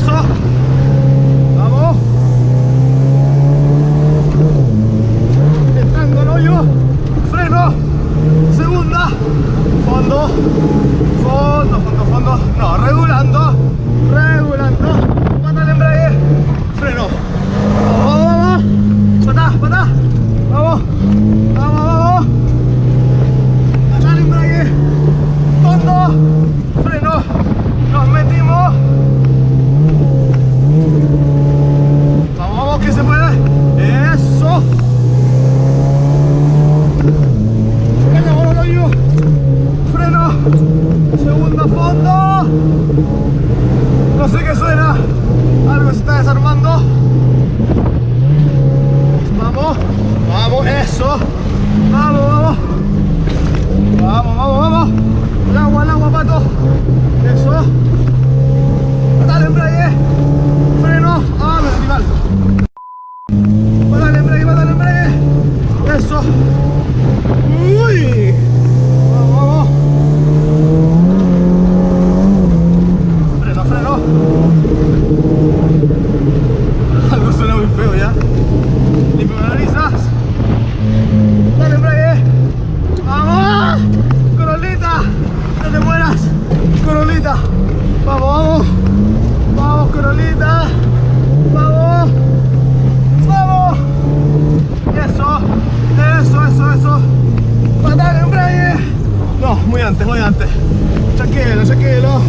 eso. Vamos. Entrando en hoyo. Freno. Segunda. Fondo. Fondo, fondo, fondo. No, regulando. Regulando. Pata el embrague. Freno. Vamos, vamos. Patá, patá. Vamos. Vamos, vamos. Pata el embrague. Fondo. Freno. Nos metimos. Vamos, vamos, que se puede. Eso. Cañamos el hoyo. Freno. Segundo fondo. No sé qué suena. Algo se está desarmando. Vamos. Vamos, eso. Vamos, vamos. Vamos, vamos, vamos. Al agua, pato. Eso. Dale, embrague. Freno. Ah, me metí mal. Dale, embrague, dale, embrague. Eso. Uy. Vamos, vamos. Freno, freno. Algo suena muy feo ya. Limpio las narizas. Dale, embrague. Vamos. Corolita. No te mueras. Corolita. Vamos, vamos. Vamos, Corolita. Vamos. Vamos. Eso. Eso, eso, eso. Patada de embrague. No, muy antes, muy antes. Tranquilo, tranquilo.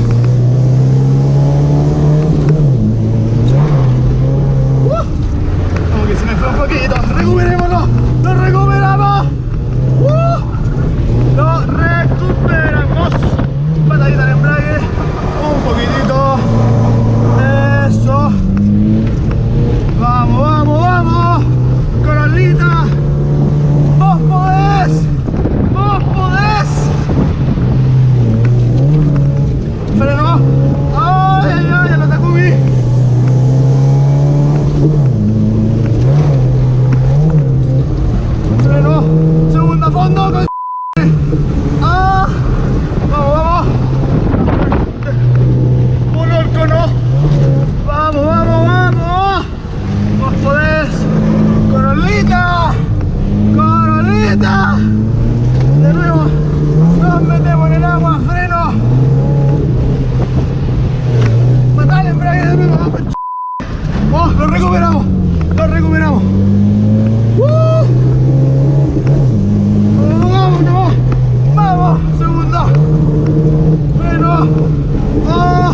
Como que se me fue un poquito. Recuperémoslo. Lo recuperamos. Lo recuperamos. Patadita de embrague. Un poquitito. Eso. Vamos, vamos, vamos. Corolita. Vos podés. Vos podés. Freno. Ay, ay, ay, el Takumi. Freno. Segunda fondo. Con... Ah. Vamos, vamos. Uno el cono. Vamos, vamos, vamos. Vos podés. Corolita. Corolita. De nuevo. Nos metemos en el agua. Freno. Matale, embrague de nuevo. Oh, lo recuperamos. Lo recuperamos. Vamos, vamos. Vamos. Segunda. Freno. Ah.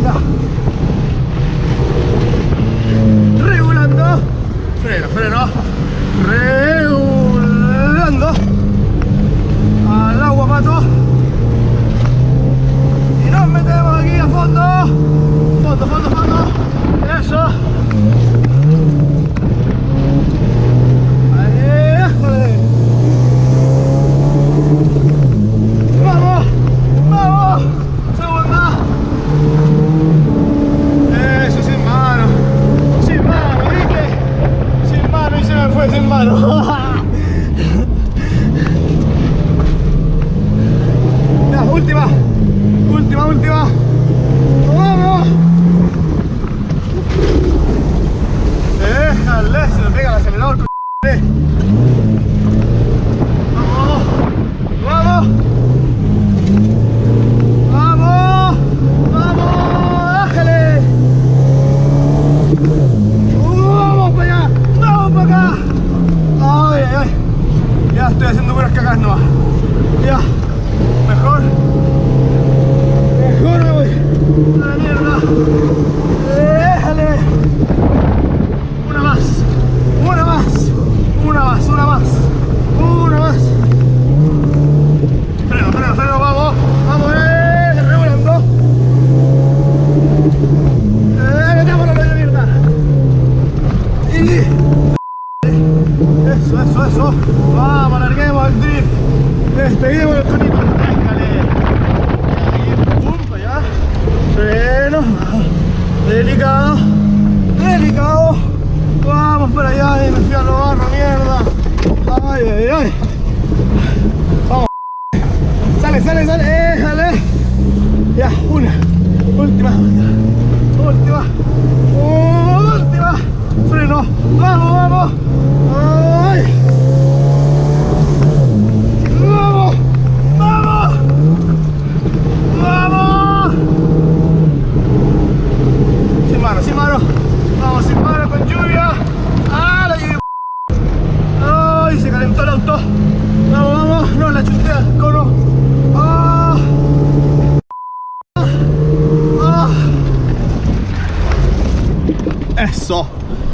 Ya. Regulando. Freno, freno. Regulando. Al agua, pato. Y nos metemos aquí a fondo. Fondo, fondo, fondo. Eso. Ahí. Vamos. Vamos. Segunda. Eso, sin mano. Sin mano, ¿viste? Sin mano y se me fue sin mano. Ya, última. Última, última. Vamos. Déjale, se me pega el acelerador. Vamos. Vamos. Vamos. Vamos. Déjale. Vamos para allá. Vamos para acá. Ay, ay, ay. Ya estoy haciendo puras cagas nomás. Ya. Mejor. Mejor me voy. A la mierda. Déjale. Una más. Una más. Una más. Una más. Una más. Freno, freno, freno. Vamos. Vamos. Regulando. Metámonos la mierda. Y... Eso, eso, eso. Vamos, alarguemos el drift. Despeguemos el conito. Déjale. Y pum, para allá. Freno. Delicado. Delicado. Vamos para allá y me fui a lo barro, mierda. Ay, ay, ay. Vamos. Sale, sale, sale. Déjale. Ya, una. Última, última, última. Freno. Vamos, vamos. Ay. Vamos, vamos, vamos. Sin mano, sin mano. Vamos, sin mano con lluvia. Ah, la lluvia. Ay, se calentó el auto. Vamos, vamos. No, la chunté al cono. Ah. Ah. Eso.